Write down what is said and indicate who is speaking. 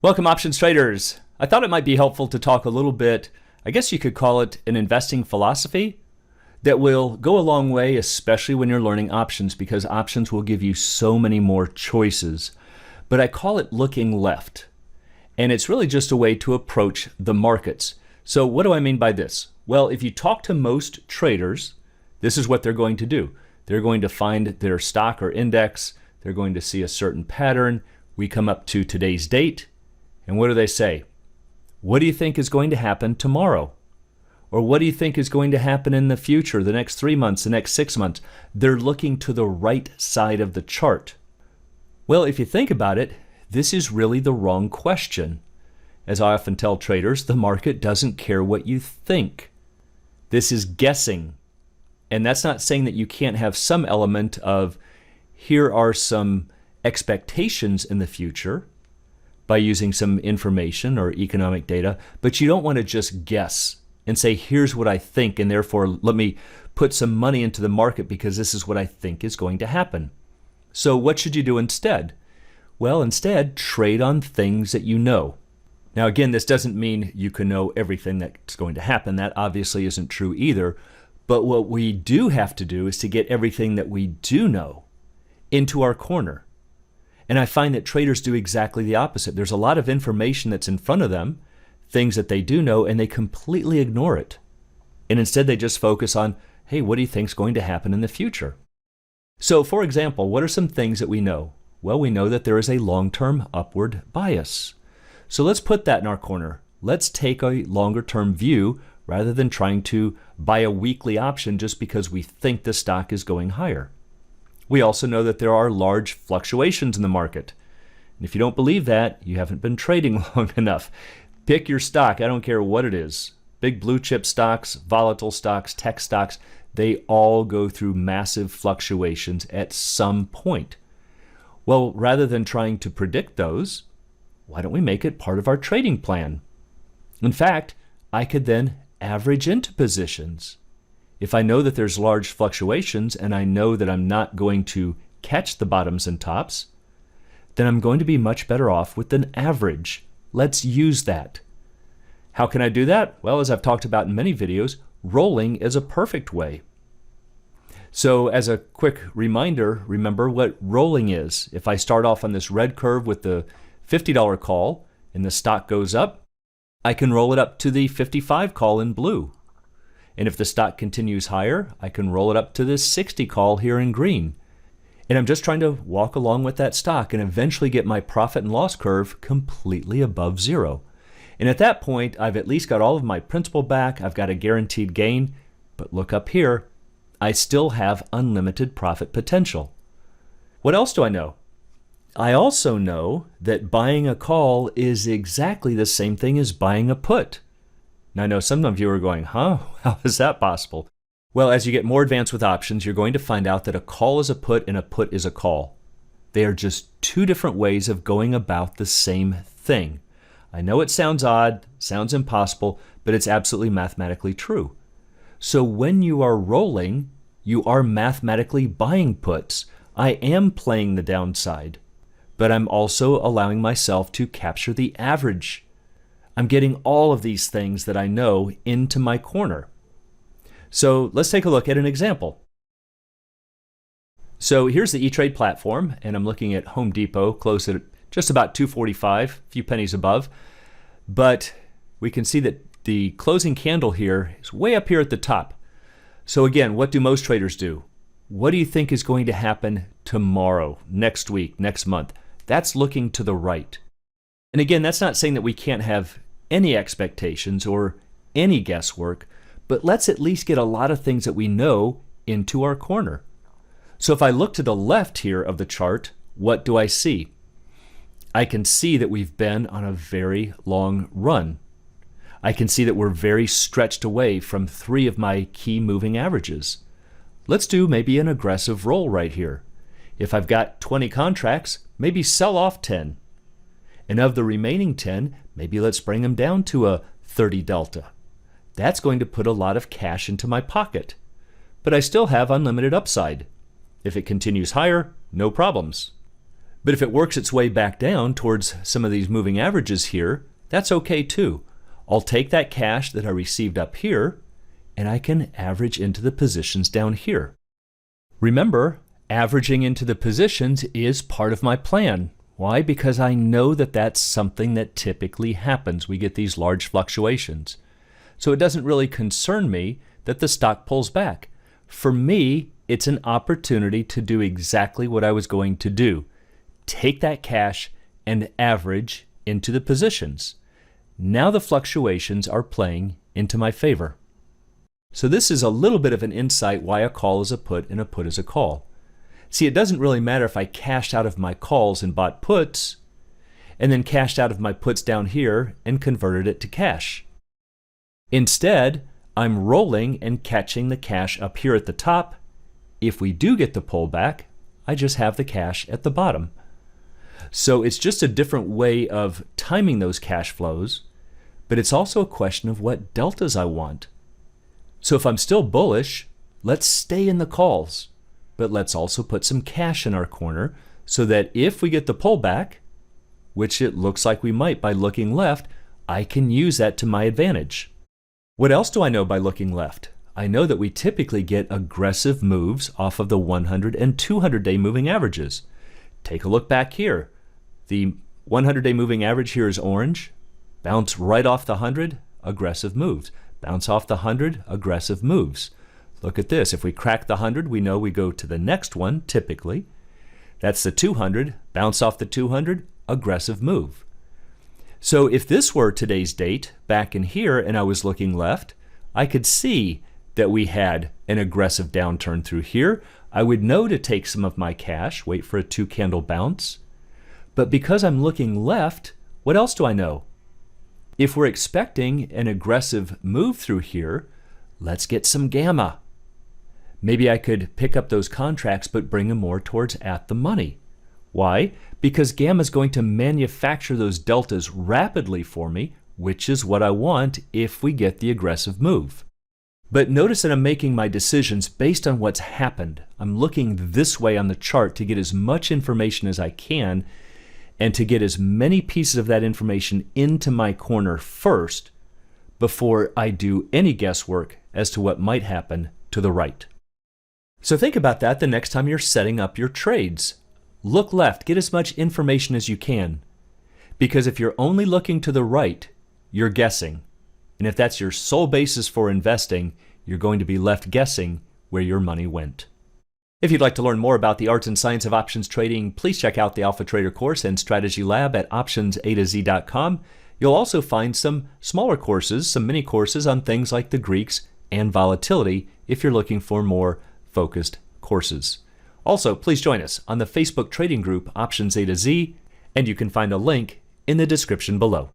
Speaker 1: Welcome, options traders. I thought it might be helpful to talk a little bit, I guess you could call it an investing philosophy that will go a long way, especially when you're learning options, because options will give you so many more choices. But I call it looking left. And it's really just a way to approach the markets. So what do I mean by this? Well, if you talk to most traders, this is what they're going to do. They're going to find their stock or index. They're going to see a certain pattern. We come up to today's date. And what do they say? What do you think is going to happen tomorrow? Or what do you think is going to happen in the future, the next 3 months, the next 6 months? They're looking to the right side of the chart. Well, if you think about it, this is really the wrong question. As I often tell traders, the market doesn't care what you think. This is guessing. And that's not saying that you can't have some element of, here are some expectations in the future, by using some information or economic data, but you don't want to just guess and say, here's what I think, and therefore let me put some money into the market because this is what I think is going to happen. So what should you do instead? Well, instead, trade on things that you know. Now again, this doesn't mean you can know everything that's going to happen. That obviously isn't true either. But what we do have to do is to get everything that we do know into our corner. And I find that traders do exactly the opposite. There's a lot of information that's in front of them, things that they do know, and they completely ignore it. And instead they just focus on, hey, what do you think is going to happen in the future? So for example, what are some things that we know? Well, we know that there is a long-term upward bias. So let's put that in our corner. Let's take a longer-term view rather than trying to buy a weekly option just because we think the stock is going higher. We also know that there are large fluctuations in the market. And if you don't believe that, you haven't been trading long enough. Pick your stock, I don't care what it is. Big blue chip stocks, volatile stocks, tech stocks, they all go through massive fluctuations at some point. Well, rather than trying to predict those, why don't we make it part of our trading plan? In fact, I could then average into positions. If I know that there's large fluctuations and I know that I'm not going to catch the bottoms and tops, then I'm going to be much better off with an average. Let's use that. How can I do that? Well, as I've talked about in many videos, rolling is a perfect way. So as a quick reminder, remember what rolling is. If I start off on this red curve with the $50 call and the stock goes up, I can roll it up to the 55 call in blue. And if the stock continues higher, I can roll it up to this 60 call here in green. And I'm just trying to walk along with that stock and eventually get my profit and loss curve completely above zero. And at that point, I've at least got all of my principal back. I've got a guaranteed gain. But look up here, I still have unlimited profit potential. What else do I know? I also know that buying a call is exactly the same thing as buying a put. Now I know some of you are going, huh? How is that possible? Well, as you get more advanced with options, you're going to find out that a call is a put and a put is a call. They are just two different ways of going about the same thing. I know it sounds odd, sounds impossible, but it's absolutely mathematically true. So when you are rolling, you are mathematically buying puts. I am playing the downside, but I'm also allowing myself to capture the average. I'm getting all of these things that I know into my corner. So let's take a look at an example. So here's the ETrade platform, and I'm looking at Home Depot, close at just about 245, a few pennies above. But we can see that the closing candle here is way up here at the top. So again, what do most traders do? What do you think is going to happen tomorrow, next week, next month? That's looking to the right. And again, that's not saying that we can't have any expectations or any guesswork, but let's at least get a lot of things that we know into our corner. So if I look to the left here of the chart, what do I see? I can see that we've been on a very long run. I can see that we're very stretched away from 3 of my key moving averages. Let's do maybe an aggressive roll right here. If I've got 20 contracts, maybe sell off 10. And of the remaining 10, maybe let's bring them down to a 30 delta. That's going to put a lot of cash into my pocket. But I still have unlimited upside. If it continues higher, no problems. But if it works its way back down towards some of these moving averages here, that's okay too. I'll take that cash that I received up here and I can average into the positions down here. Remember, averaging into the positions is part of my plan. Why? Because I know that that's something that typically happens. We get these large fluctuations. So it doesn't really concern me that the stock pulls back. For me, it's an opportunity to do exactly what I was going to do. Take that cash and average into the positions. Now the fluctuations are playing into my favor. So this is a little bit of an insight why a call is a put and a put is a call. See, it doesn't really matter if I cashed out of my calls and bought puts, and then cashed out of my puts down here and converted it to cash. Instead, I'm rolling and catching the cash up here at the top. If we do get the pullback, I just have the cash at the bottom. So it's just a different way of timing those cash flows, but it's also a question of what deltas I want. So if I'm still bullish, let's stay in the calls, but let's also put some cash in our corner so that if we get the pullback, which it looks like we might by looking left, I can use that to my advantage. What else do I know by looking left? I know that we typically get aggressive moves off of the 100 and 200-day moving averages. Take a look back here. The 100-day moving average here is orange. Bounce right off the 100, aggressive moves. Bounce off the 100, aggressive moves. Look at this. If we crack the 100, we know we go to the next one, typically. That's the 200. Bounce off the 200, aggressive move. So if this were today's date back in here and I was looking left, I could see that we had an aggressive downturn through here. I would know to take some of my cash, wait for a 2-candle bounce. But because I'm looking left, what else do I know? If we're expecting an aggressive move through here, let's get some gamma. Maybe I could pick up those contracts but bring them more towards at the money. Why? Because gamma is going to manufacture those deltas rapidly for me, which is what I want if we get the aggressive move. But notice that I'm making my decisions based on what's happened. I'm looking this way on the chart to get as much information as I can and to get as many pieces of that information into my corner first before I do any guesswork as to what might happen to the right. So think about that the next time you're setting up your trades. Look left, get as much information as you can. Because if you're only looking to the right, you're guessing. And if that's your sole basis for investing, you're going to be left guessing where your money went. If you'd like to learn more about the art and science of options trading, please check out the Alpha Trader course and strategy lab at optionsatoz.com. You'll also find some smaller courses, some mini courses on things like the Greeks and volatility if you're looking for more focused courses. Also, please join us on the Facebook trading group Options A to Z, and you can find a link in the description below.